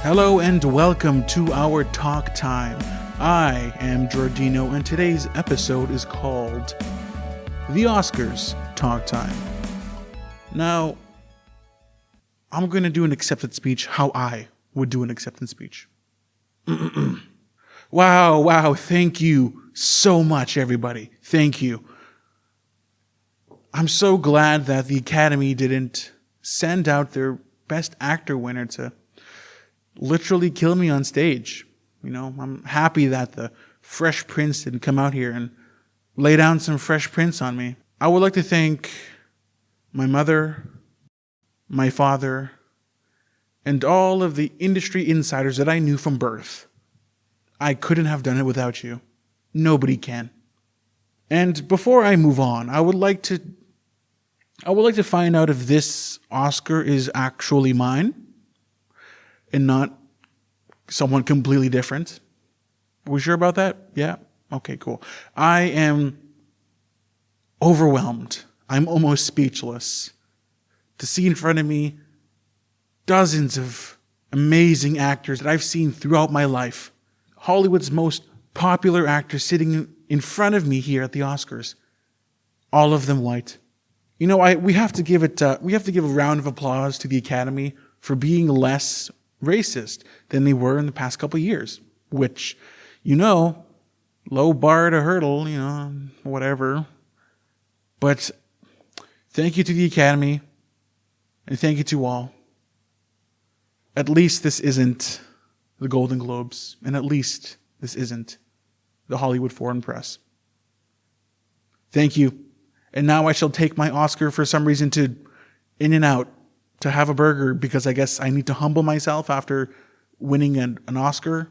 Hello and welcome to our talk time. I am Jordino and today's episode is called The Oscars Talk Time. Now, I'm going to do an acceptance speech how I would do an acceptance speech. Wow, thank you so much, everybody. Thank you. I'm so glad that the Academy didn't send out their Best Actor winner to literally kill me on stage. You know, I'm happy that the Fresh Prince didn't come out here and lay down some Fresh Prince on me. I would like to thank my mother, my father, and all of the industry insiders that I knew from birth. I couldn't have done it without you. Nobody can. And before I move on, I would like to find out if this Oscar is actually mine and not someone completely different. Are we sure about that? Yeah? Okay, cool. I am overwhelmed. I'm almost speechless to see in front of me dozens of amazing actors that I've seen throughout my life. Hollywood's most popular actors sitting in front of me here at the Oscars. All of them white. You know, we have to give a round of applause to the Academy for being less racist than they were in the past couple of years, which, low bar to hurdle, whatever. But thank you to the Academy, and thank you to all. At least this isn't the Golden Globes, and at least this isn't the Hollywood Foreign Press. Thank you. And now I shall take my Oscar for some reason to In-N-Out to have a burger because I guess I need to humble myself after winning an Oscar.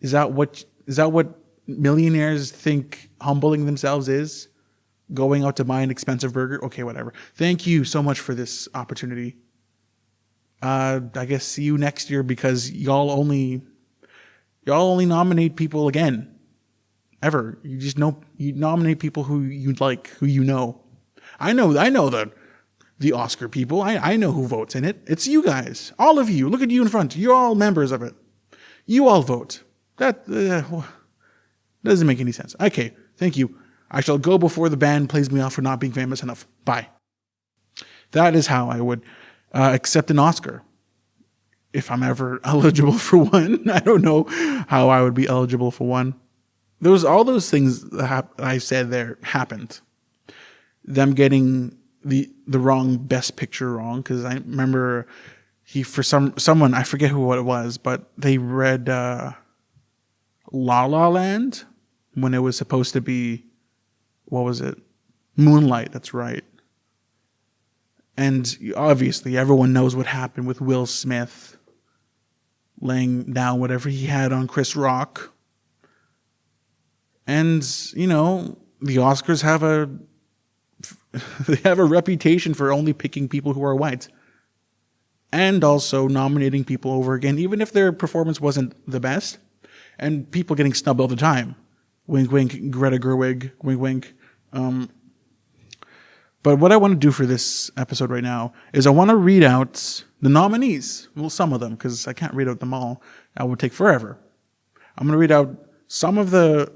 Is that what millionaires think humbling themselves is? Going out to buy an expensive burger? Okay, whatever. Thank you so much for this opportunity. I guess see you next year because y'all only nominate people again. Ever. You nominate people who you like, who you know. I know the Oscar people. I know who votes in it. It's you guys. All of you. Look at you in front. You're all members of it. You all vote. That doesn't make any sense. Okay, thank you. I shall go before the band plays me off for not being famous enough. Bye. That is how I would accept an Oscar. If I'm ever eligible for one. I don't know how I would be eligible for one. All those things that I said there happened. Them getting the wrong Best Picture wrong, because I remember someone, I forget what it was, but they read La La Land when it was supposed to be, what was it? Moonlight, that's right. And obviously everyone knows what happened with Will Smith laying down whatever he had on Chris Rock. And, the Oscars have a reputation for only picking people who are white. And also nominating people over again, even if their performance wasn't the best. And people getting snubbed all the time. Wink, wink, Greta Gerwig, wink, wink. But what I want to do for this episode right now is I want to read out the nominees. Well, some of them, because I can't read out them all. That would take forever. I'm going to read out some of the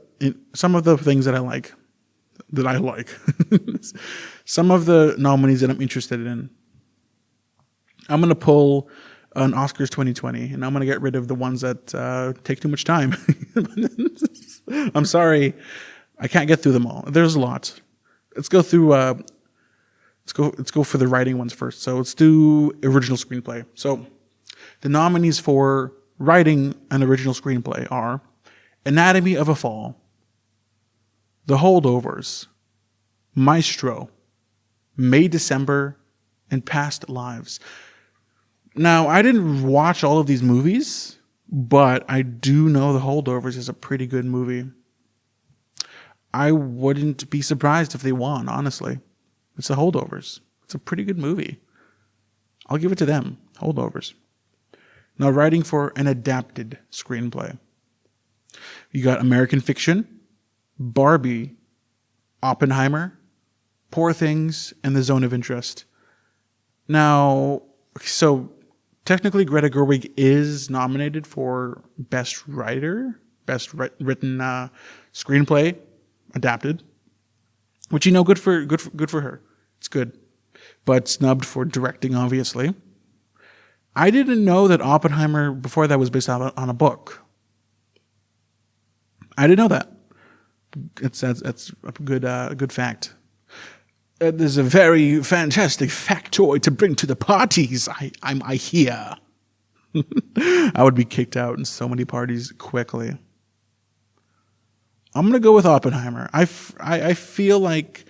things that I like. Some of the nominees that I'm interested in. I'm going to pull an Oscars 2020, and I'm going to get rid of the ones that take too much time. I'm sorry. I can't get through them all. There's a lot. Let's go through... Let's go for the writing ones first. So let's do original screenplay. So the nominees for writing an original screenplay are Anatomy of a Fall, The Holdovers, Maestro, May December, and Past Lives. Now, I didn't watch all of these movies, but I do know The Holdovers is a pretty good movie. I wouldn't be surprised if they won, honestly. It's The Holdovers. It's a pretty good movie. I'll give it to them. Holdovers. Now, writing for an adapted screenplay. You got American Fiction, Barbie, Oppenheimer, Poor Things, and The Zone of Interest. Now, so Technically, Greta Gerwig is nominated for Best Writer, Written Screenplay, adapted. Which, good for her. It's good. But snubbed for directing, obviously. I didn't know that Oppenheimer, before that, was based on a book. I didn't know that. That's a good fact. There's a very fantastic factoid to bring to the parties. I hear. I would be kicked out in so many parties quickly. I'm gonna go with Oppenheimer. I feel like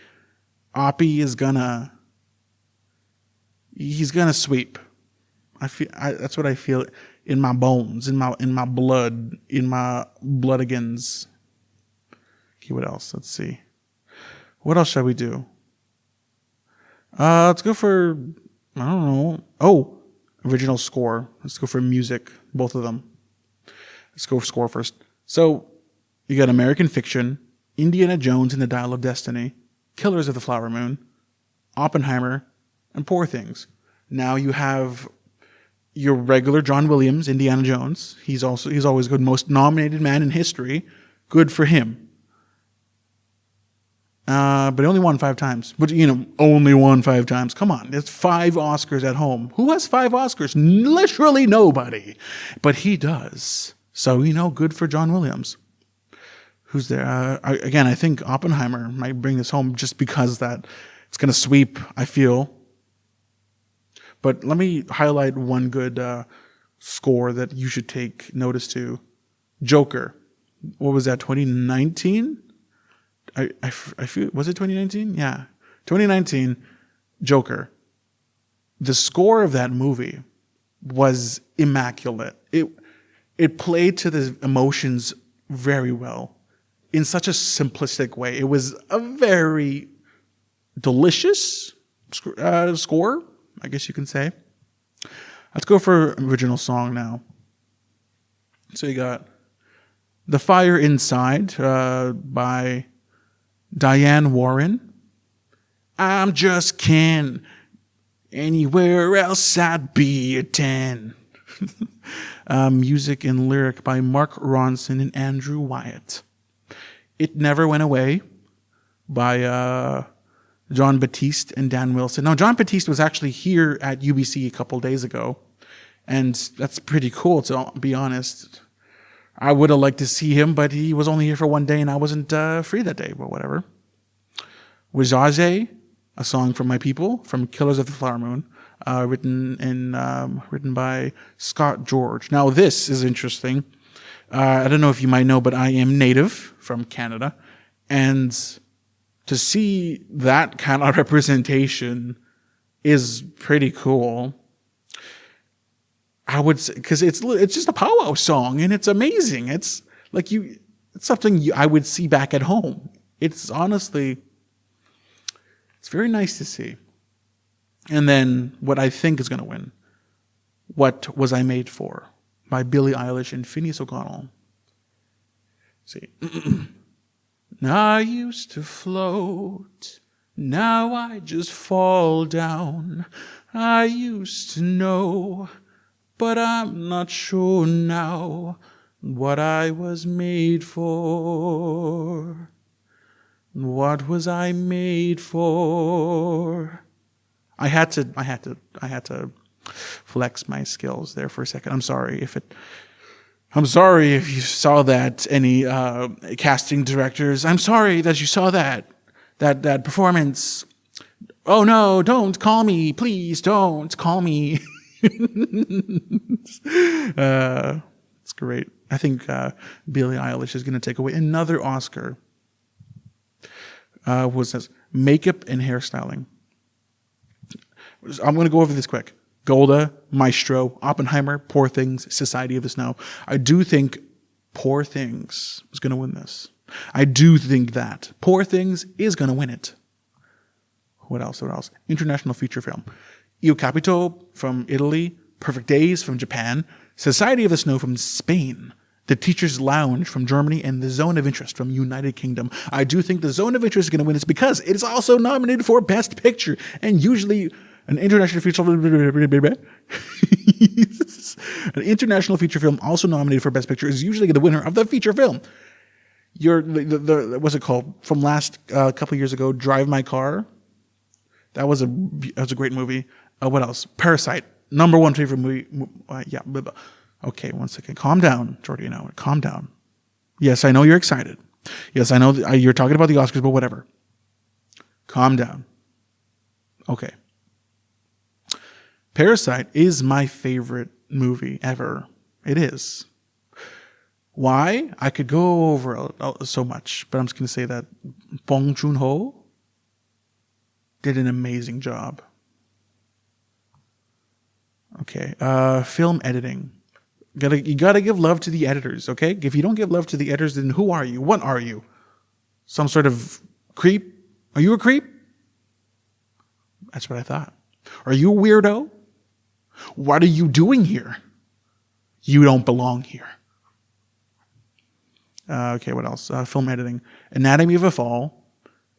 Oppie is he's gonna sweep. That's what I feel in my bones, in my blood, in my bloodagans. Okay, what else? Let's see. What else shall we do? Let's go for, I don't know. Oh, original score. Let's go for music, both of them. Let's go for score first. So, you got American Fiction, Indiana Jones and the Dial of Destiny, Killers of the Flower Moon, Oppenheimer, and Poor Things. Now you have your regular John Williams, Indiana Jones. He's always good, most nominated man in history. Good for him. But he only won 5 times. But, only won 5 times. Come on, there's 5 Oscars at home. Who has 5 Oscars? Literally nobody. But he does. So, good for John Williams. Who's there? Again, I think Oppenheimer might bring this home just because that it's going to sweep, I feel. But let me highlight one good score that you should take notice to. Joker. What was that, 2019? I feel, was it 2019? Yeah. 2019, Joker. The score of that movie was immaculate. It played to the emotions very well in such a simplistic way. It was a very delicious score, I guess you can say. Let's go for original song now. So you got The Fire Inside by Diane Warren. I'm just Ken. Anywhere else I'd be a 10. Music and lyric by Mark Ronson and Andrew Wyatt. It Never Went Away by John Batiste and Dan Wilson. Now, John Batiste was actually here at UBC a couple days ago, and that's pretty cool, to be honest. I would have liked to see him, but he was only here for one day, and I wasn't free that day, but whatever. Wajaje, a song from my people, from Killers of the Flower Moon, written by Scott George. Now, this is interesting. I don't know if you might know, but I am native from Canada, and to see that kind of representation is pretty cool. I would say, because it's just a powwow song, and it's amazing. It's like it's something I would see back at home. It's honestly, it's very nice to see. And then what I think is going to win, What Was I Made For? By Billie Eilish and Phineas O'Connell. See. I used to float, now I just fall down. I used to know, but I'm not sure now what I was made for. What was I made for? I had to flex my skills there for a second. I'm sorry if you saw that, any casting directors. I'm sorry that you saw that performance. Oh no, don't call me. Please don't call me. It's great. I think Billie Eilish is going to take away another Oscar. Was this makeup and hairstyling? I'm going to go over this quick. Golda, Maestro, Oppenheimer, Poor Things, Society of the Snow. I do think Poor Things is going to win this. I do think that Poor Things is going to win it. What else? International feature film. Il Capito from Italy, Perfect Days from Japan, Society of the Snow from Spain, The Teacher's Lounge from Germany, and The Zone of Interest from United Kingdom. I do think The Zone of Interest is going to win this because it is also nominated for Best Picture, and usually an international feature An international feature film also nominated for Best Picture is usually the winner of the feature film. What's it called? From last couple years ago, Drive My Car. That was a great movie. What else? Parasite, number one favorite movie. Yeah. Okay, one second. Calm down, Jordino. Calm down. Yes, I know you're excited. Yes, I know you're talking about the Oscars, but whatever. Calm down. Okay. Parasite is my favorite movie ever. It is. Why? I could go over so much, but I'm just going to say that Bong Joon-ho did an amazing job. Okay. Film editing. You gotta give love to the editors, okay? If you don't give love to the editors, then who are you? What are you? Some sort of creep? Are you a creep? That's what I thought. Are you a weirdo? What are you doing here? You don't belong here. Okay, what else? Film editing. Anatomy of a Fall,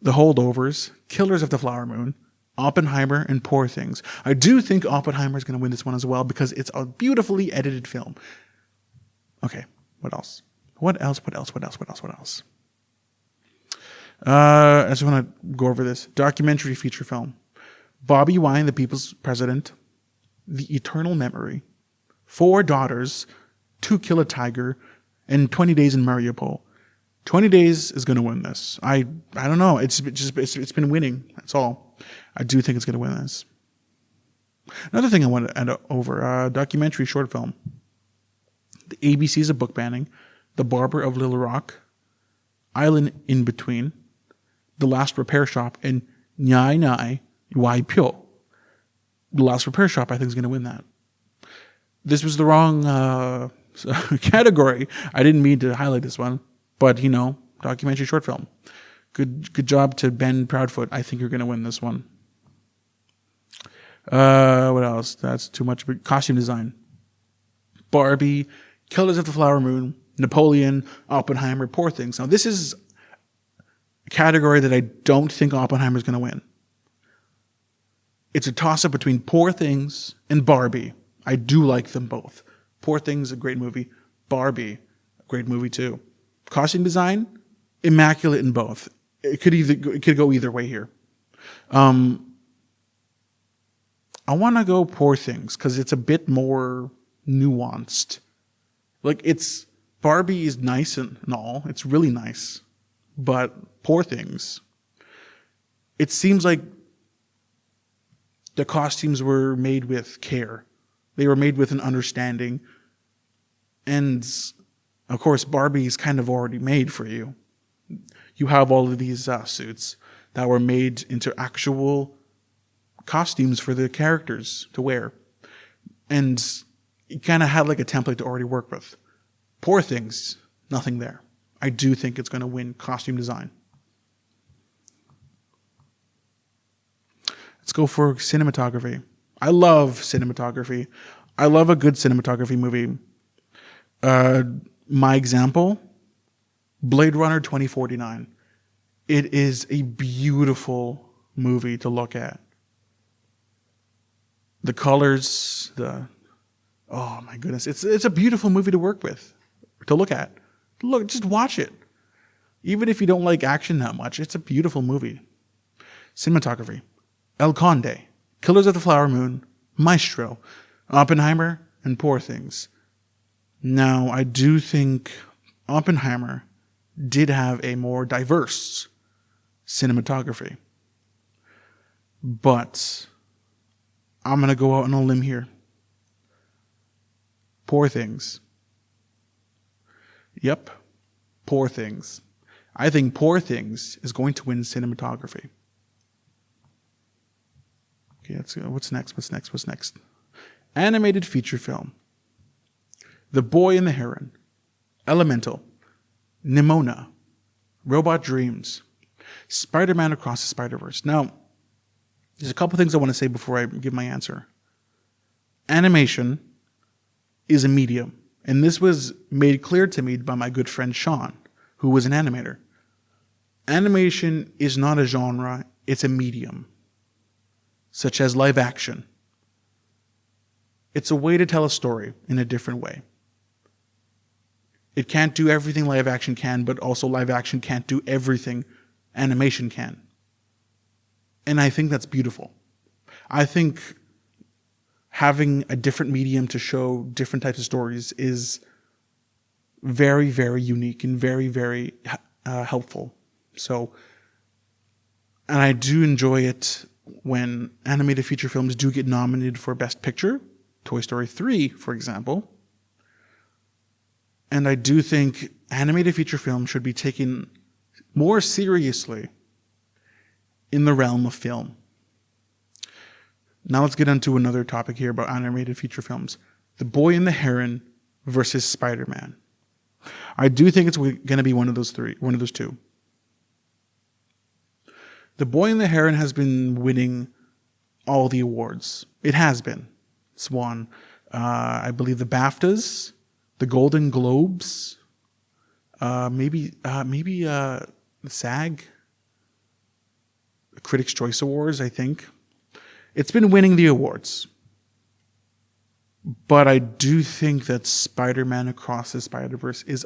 The Holdovers, Killers of the Flower Moon, Oppenheimer, and Poor Things. I do think Oppenheimer is going to win this one as well because it's a beautifully edited film. Okay, what else? What else? I just want to go over this. Documentary feature film. Bobby Wine, The People's President, The Eternal Memory, Four Daughters, To Kill a Tiger, and 20 Days in Mariupol. 20 Days is going to win this. I don't know. It's been winning. That's all. I do think it's going to win this. Another thing I want to add over, documentary short film. The ABC's A Book Banning, The Barber of Little Rock, Island in Between, The Last Repair Shop, and Nyai Nyai Wai Pyo. The Last Repair Shop, I think, is going to win that. This was the wrong category. I didn't mean to highlight this one, but, documentary short film. Good job to Ben Proudfoot. I think you're going to win this one. What else? That's too much. Costume design. Barbie, Killers of the Flower Moon, Napoleon, Oppenheimer, Poor Things. Now, this is a category that I don't think Oppenheimer is going to win. It's a toss-up between Poor Things and Barbie. I do like them both. Poor Things, a great movie. Barbie, a great movie too. Costume design, immaculate in both. It could go either way here. I want to go Poor Things because it's a bit more nuanced. Like Barbie is nice and all. It's really nice. But Poor Things, it seems like the costumes were made with care. They were made with an understanding. And of course, Barbie's kind of already made for you. You have all of these suits that were made into actual costumes for the characters to wear. And you kind of had like a template to already work with. Poor Things, nothing there. I do think it's going to win costume design. Let's go for cinematography. I love cinematography. I love a good cinematography movie. My example, Blade Runner 2049. It is a beautiful movie to look at. The colors, oh my goodness. It's a beautiful movie to work with, to look at. Just watch it. Even if you don't like action that much, it's a beautiful movie. Cinematography. El Conde, Killers of the Flower Moon, Maestro, Oppenheimer, and Poor Things. Now, I do think Oppenheimer did have a more diverse cinematography. But I'm going to go out on a limb here. Poor Things. Yep. Poor Things. I think Poor Things is going to win cinematography. Okay, let's go. What's next? Animated feature film. The Boy and the Heron. Elemental. Nimona. Robot Dreams. Spider-Man Across the Spider-Verse. Now, there's a couple things I want to say before I give my answer. Animation is a medium. And this was made clear to me by my good friend Sean, who was an animator. Animation is not a genre, it's a medium. Such as live action. It's a way to tell a story in a different way. It can't do everything live action can, but also live action can't do everything animation can. And I think that's beautiful. I think having a different medium to show different types of stories is very, very unique and very, very helpful. So, and I do enjoy it when animated feature films do get nominated for Best Picture. Toy Story 3, for example. And I do think animated feature films should be taken more seriously in the realm of film. Now let's get onto another topic here about animated feature films. The Boy and the Heron versus Spider-Man. I do think it's going to be one of those two. The Boy and the Heron has been winning all the awards. It has been. It's won, I believe, the BAFTAs, the Golden Globes, maybe the SAG, the Critics' Choice Awards, I think. It's been winning the awards. But I do think that Spider-Man Across the Spider-Verse is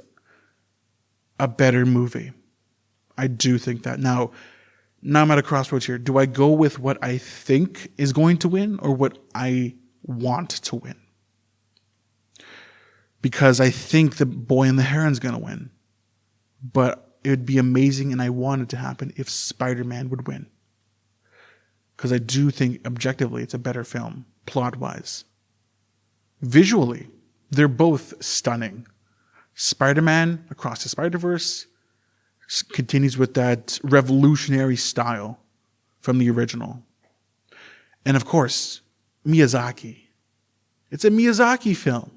a better movie. I do think that. Now I'm at a crossroads here. Do I go with what I think is going to win or what I want to win? Because I think The Boy and the Heron's going to win. But it would be amazing, and I want it to happen, if Spider-Man would win. Because I do think, objectively, it's a better film, plot-wise. Visually, they're both stunning. Spider-Man Across the Spider-Verse continues with that revolutionary style from the original. And of course, Miyazaki. It's a Miyazaki film.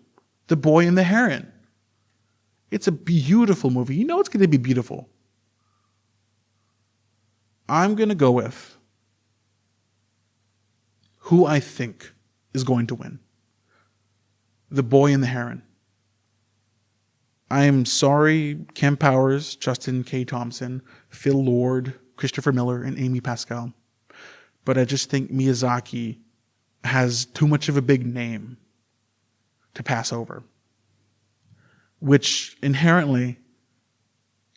The Boy and the Heron. It's a beautiful movie. You know it's going to be beautiful. I'm going to go with who I think is going to win. The Boy and the Heron. I am sorry, Ken Powers, Justin K. Thompson, Phil Lord, Christopher Miller, and Amy Pascal. But I just think Miyazaki has too much of a big name to pass over, which inherently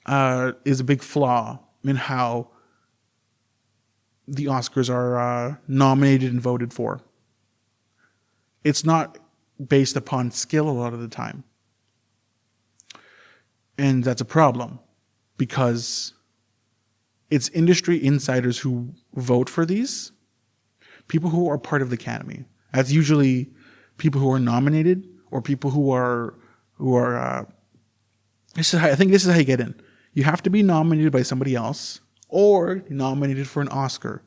is a big flaw in how the Oscars are nominated and voted for. It's not based upon skill a lot of the time. And that's a problem because it's industry insiders who vote for these, people who are part of the Academy. That's usually people who are nominated or people who are I think this is how you get in. You have to be nominated by somebody else or nominated for an Oscar.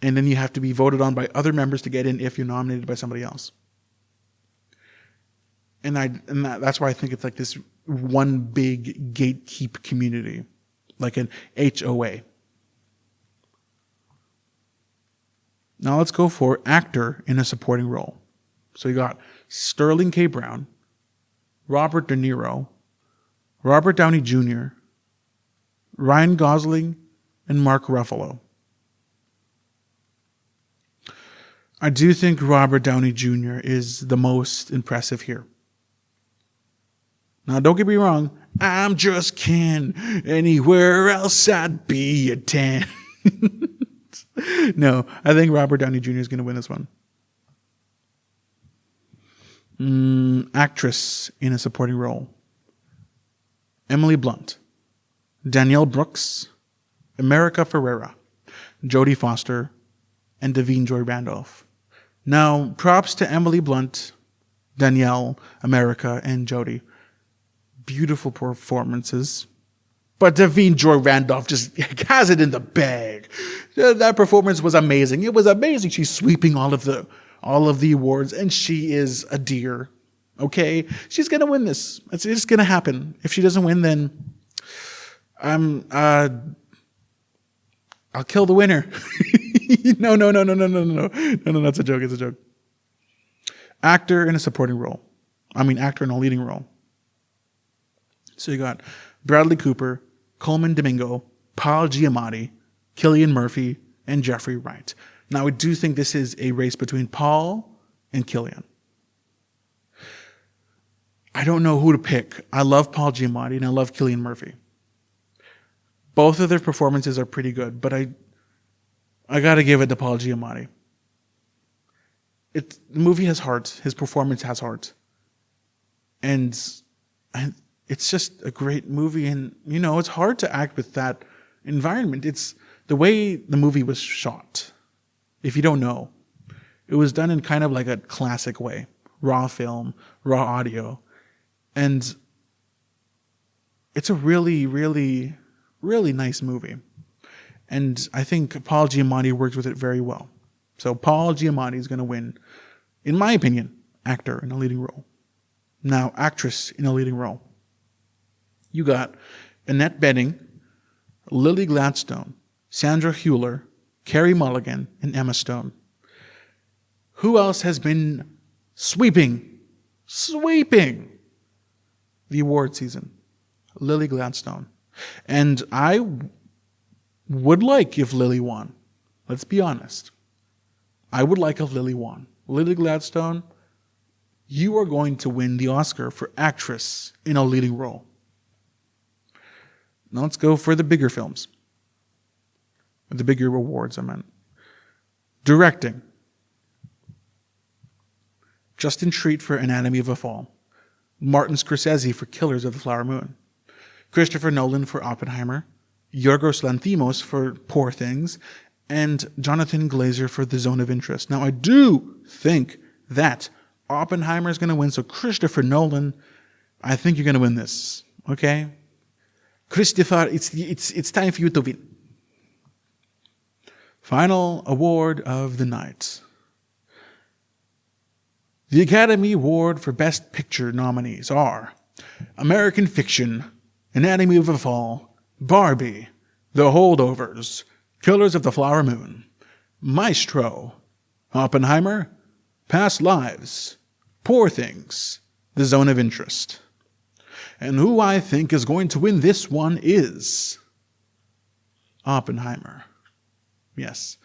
And then you have to be voted on by other members to get in if you're nominated by somebody else. And that's why I think it's like this one big gatekeep community, like an HOA. Now let's go for actor in a supporting role. So you got Sterling K. Brown, Robert De Niro, Robert Downey Jr., Ryan Gosling, and Mark Ruffalo. I do think Robert Downey Jr. is the most impressive here. Now, don't get me wrong. I'm just Ken. Anywhere else, I'd be a 10. No, I think Robert Downey Jr. is going to win this one. Actress in a supporting role. Emily Blunt, Danielle Brooks, America Ferrera, Jodie Foster, and Davine Joy Randolph. Now, props to Emily Blunt, Danielle, America, and Jodie. Beautiful performances. But Davine Joy Randolph just has it in the bag. That performance was amazing. It was amazing. She's sweeping all of the awards, and she is a dear. Okay? She's going to win this. It's just going to happen. If she doesn't win, then I'll kill the winner. No, that's a joke. It's a joke. Actor in a supporting role. Actor in a leading role. So you got Bradley Cooper, Coleman Domingo, Paul Giamatti, Cillian Murphy, and Jeffrey Wright. Now, I do think this is a race between Paul and Cillian. I don't know who to pick. I love Paul Giamatti and I love Cillian Murphy. Both of their performances are pretty good, but I got to give it to Paul Giamatti. The movie has heart. His performance has heart. And it's just a great movie. And, it's hard to act with that environment. It's the way the movie was shot. If you don't know, it was done in kind of like a classic way. Raw film, raw audio. And it's a really, really, really nice movie. And I think Paul Giamatti works with it very well. So Paul Giamatti is going to win, in my opinion, actor in a leading role. Now, actress in a leading role. You got Annette Bening, Lily Gladstone, Sandra Hüller, Carey Mulligan, and Emma Stone. Who else has been sweeping the award season? Lily Gladstone. And I would like if Lily won. Let's be honest. I would like if Lily won. Lily Gladstone, you are going to win the Oscar for actress in a leading role. Now let's go for the bigger films. The bigger awards, I meant. Directing. Justin Treat for Anatomy of a Fall. Martin Scorsese for Killers of the Flower Moon. Christopher Nolan for Oppenheimer. Yorgos Lanthimos for Poor Things. And Jonathan Glazer for The Zone of Interest. Now, I do think that Oppenheimer is going to win. So, Christopher Nolan, I think you're going to win this. Okay? Christopher, it's time for you to win. Final award of the night. The Academy Award for Best Picture nominees are American Fiction, Anatomy of a Fall, Barbie, The Holdovers, Killers of the Flower Moon, Maestro, Oppenheimer, Past Lives, Poor Things, The Zone of Interest. And who I think is going to win this one is Oppenheimer. Yes,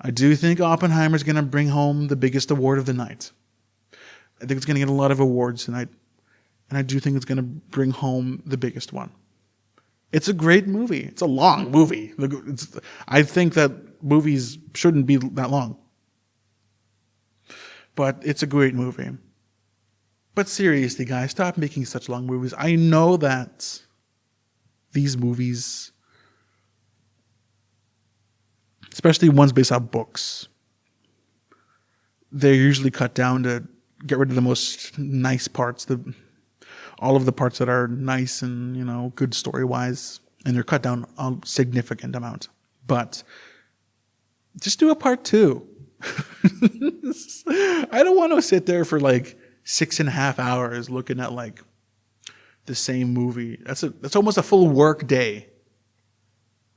I do think Oppenheimer is going to bring home the biggest award of the night. I think it's going to get a lot of awards tonight, and I do think it's going to bring home the biggest one. It's a great movie. It's a long movie. I think that movies shouldn't be that long. But it's a great movie. But seriously, guys, stop making such long movies. I know that these movies, especially ones based on books, they're usually cut down to get rid of the most nice parts, all of the parts that are nice and, good story-wise, and they're cut down a significant amount. But just do a part 2. I don't want to sit there for 6.5 hours looking at the same movie. That's almost a full work day.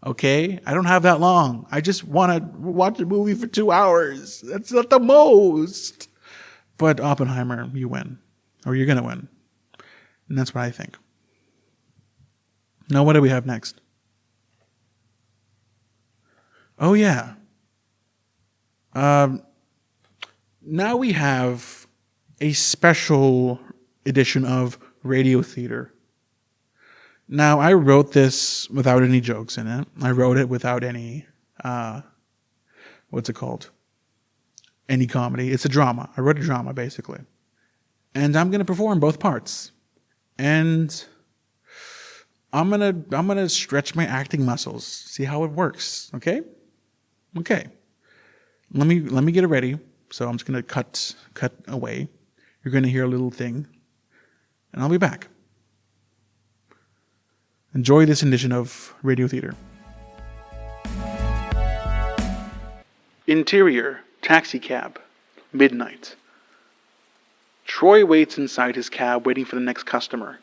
Okay? I don't have that long. I just want to watch a movie for 2 hours. That's not the most. But Oppenheimer, you win. Or you're going to win. And that's what I think. Now, what do we have next? Oh, yeah. Now we have a special edition of Radio Theater. Now, I wrote this without any jokes in it. I wrote it without any, what's it called? Any comedy. It's a drama. I wrote a drama, basically. And I'm going to perform both parts. And I'm gonna stretch my acting muscles, see how it works. Okay? Okay. Let me get it ready. So I'm just gonna cut away. You're gonna hear a little thing, and I'll be back. Enjoy this edition of Radio Theater. Interior, taxi cab, midnight. Troy waits inside his cab waiting for the next customer.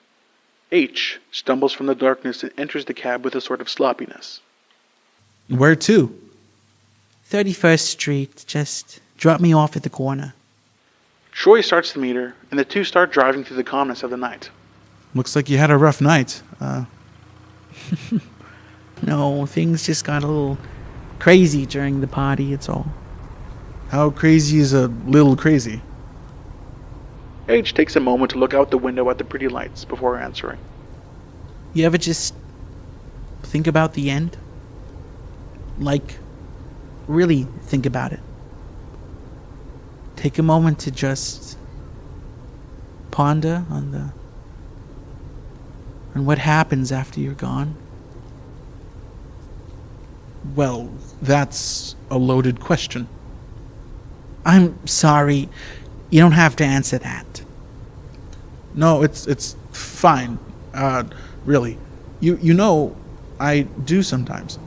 H stumbles from the darkness and enters the cab with a sort of sloppiness. Where to? 31st Street. Just drop me off at the corner. Troy starts the meter, and the two start driving through the calmness of the night. Looks like you had a rough night. No, things just got a little crazy during the party, it's all. How crazy is a little crazy? H takes a moment to look out the window at the pretty lights before answering. You ever just think about the end? Like, really think about it. Take a moment to just ponder on what happens after you're gone. Well, that's a loaded question. I'm sorry. You don't have to answer that. No, it's fine. Really. You know, I do sometimes.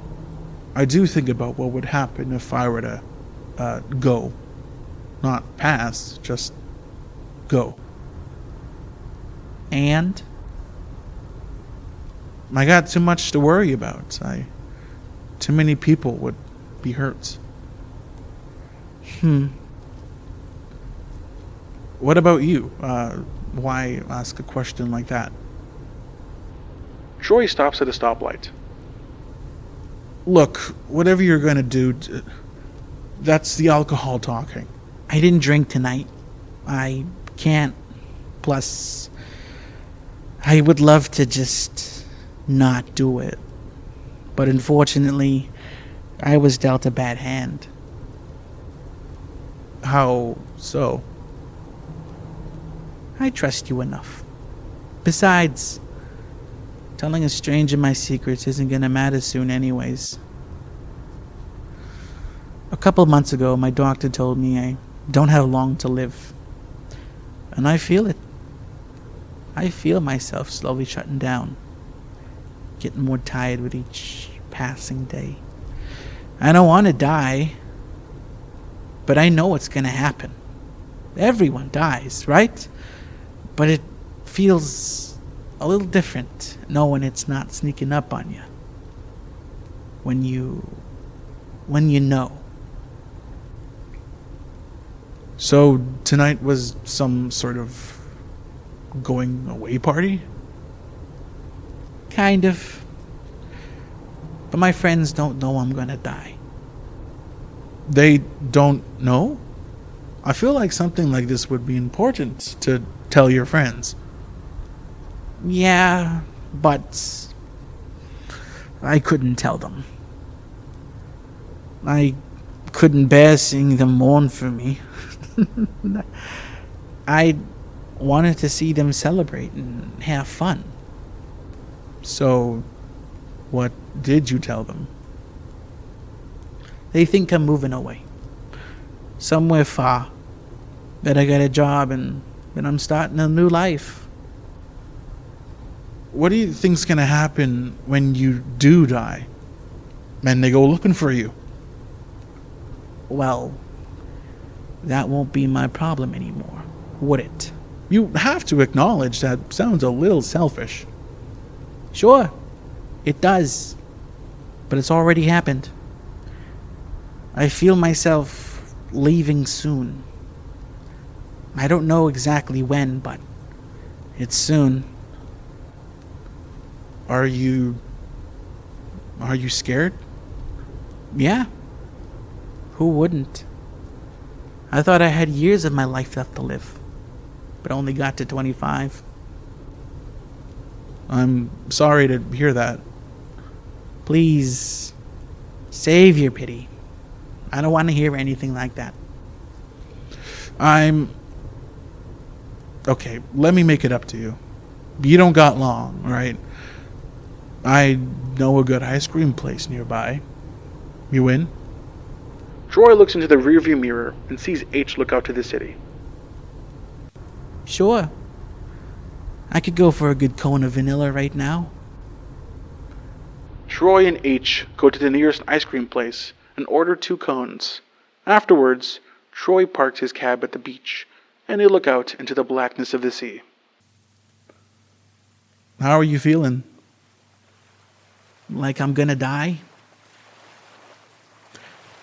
I do think about what would happen if I were to go. Not pass, just go. And I got too much to worry about. Too many people would be hurt. What about you? Why ask a question like that? Troy stops at a stoplight. Look, whatever you're going to do, that's the alcohol talking. I didn't drink tonight. I can't. Plus, I would love to just not do it. But unfortunately, I was dealt a bad hand. How so? I trust you enough. Besides, telling a stranger my secrets isn't gonna matter soon anyways. A couple months ago, my doctor told me I don't have long to live. And I feel it. I feel myself slowly shutting down. Getting more tired with each passing day. I don't want to die, but I know it's gonna happen. Everyone dies, right? But it feels a little different knowing it's not sneaking up on you. When you know. So tonight was some sort of going away party? Kind of. But my friends don't know I'm gonna die. They don't know? I feel like something like this would be important to tell your friends. Yeah, but I couldn't tell them. I couldn't bear seeing them mourn for me. I wanted to see them celebrate and have fun. So, what did you tell them? They think I'm moving away. Somewhere far. That I got a job and that I'm starting a new life. What do you think's gonna happen when you do die? And they go looking for you? Well, that won't be my problem anymore, would it? You have to acknowledge that sounds a little selfish. Sure, it does. But it's already happened. I feel myself leaving soon. I don't know exactly when, but it's soon. Are you scared? Yeah. Who wouldn't? I thought I had years of my life left to live, but only got to 25. I'm sorry to hear that. Please, save your pity. I don't want to hear anything like that. Okay, let me make it up to you. You don't got long, right? I know a good ice cream place nearby. You in? Troy looks into the rearview mirror and sees H look out to the city. Sure. I could go for a good cone of vanilla right now. Troy and H go to the nearest ice cream place and order 2 cones. Afterwards, Troy parks his cab at the beach, and they look out into the blackness of the sea. How are you feeling? Like I'm gonna die.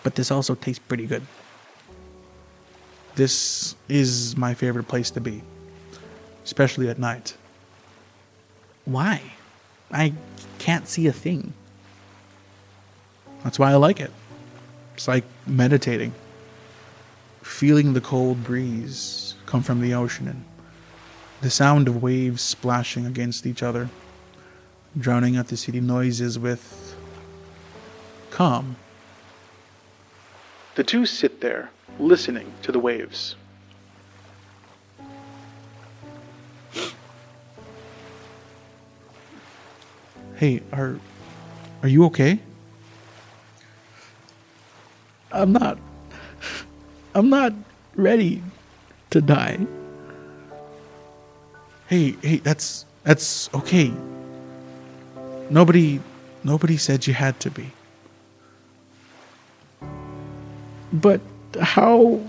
But this also tastes pretty good. This is my favorite place to be, especially at night. Why? I can't see a thing. That's why I like it. It's like meditating. feeling the cold breeze come from the ocean and the sound of waves splashing against each other, drowning out the city noises with calm. The two sit there, listening to the waves. Hey, are you okay? I'm not ready to die. Hey, that's okay. Nobody said you had to be. But how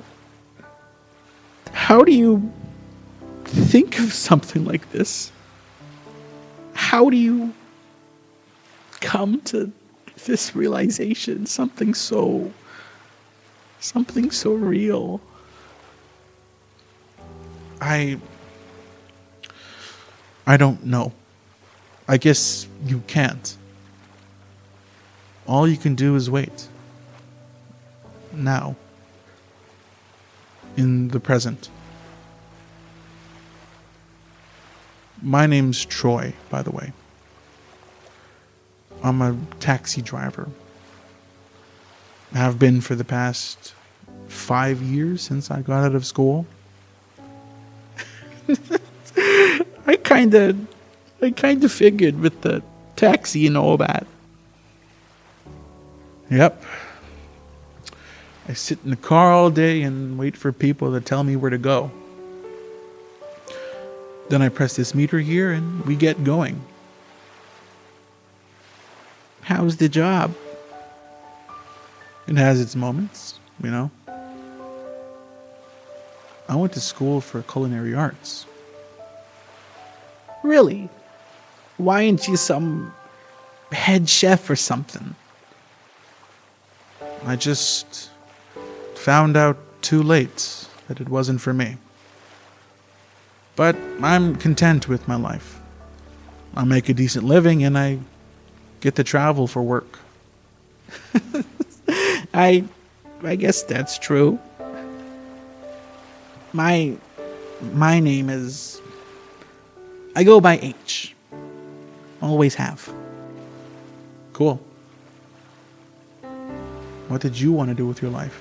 do you think of something like this? How do you come to this realization? Something so real. I don't know. I guess you can't. All you can do is wait. Now. In the present. My name's Troy, by the way. I'm a taxi driver. Have been for the past 5 years since I got out of school. I kind of figured with the taxi and all that. Yep. I sit in the car all day and wait for people to tell me where to go. Then I press this meter here and we get going. How's the job? It has its moments, you know. I went to school for culinary arts. Really? Why aren't you some head chef or something? I just found out too late that it wasn't for me. But I'm content with my life. I make a decent living and I get to travel for work. I guess that's true. My name is... I go by H. Always have. Cool. What did you want to do with your life?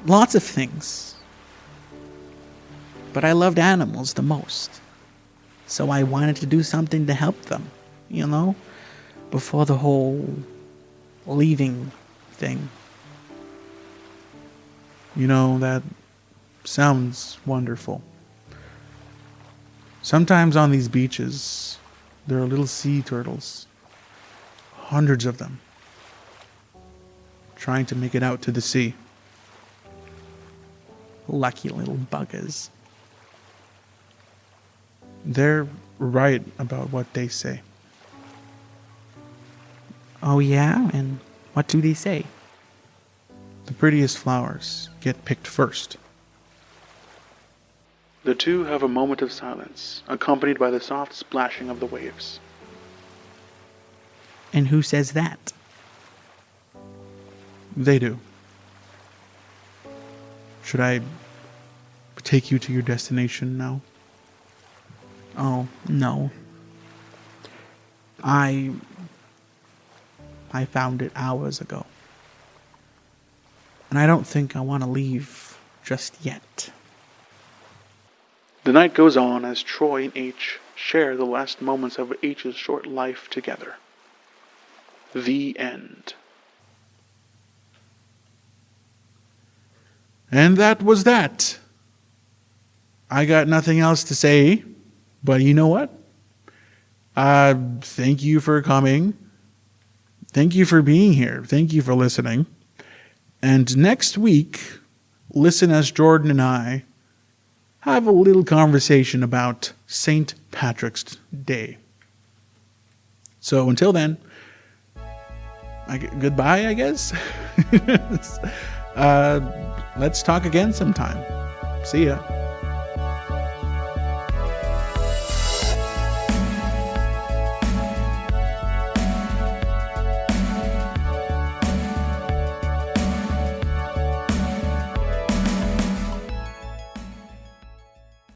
Lots of things. But I loved animals the most. So I wanted to do something to help them, you know? Before the whole leaving thing. You know, that sounds wonderful. Sometimes on these beaches, there are little sea turtles. Hundreds of them. Trying to make it out to the sea. Lucky little buggers. They're right about what they say. Oh yeah? And what do they say? The prettiest flowers get picked first. The two have a moment of silence, accompanied by the soft splashing of the waves. And who says that? They do. Should I take you to your destination now? Oh, no. I found it hours ago. And I don't think I want to leave just yet. The night goes on as Troy and H share the last moments of H's short life together. The end. And that was that. I got nothing else to say, but you know what? Thank you for coming. Thank you for being here. Thank you for listening. And next week, listen as Jordan and I have a little conversation about St. Patrick's Day. So until then, goodbye, I guess. Let's talk again sometime. See ya.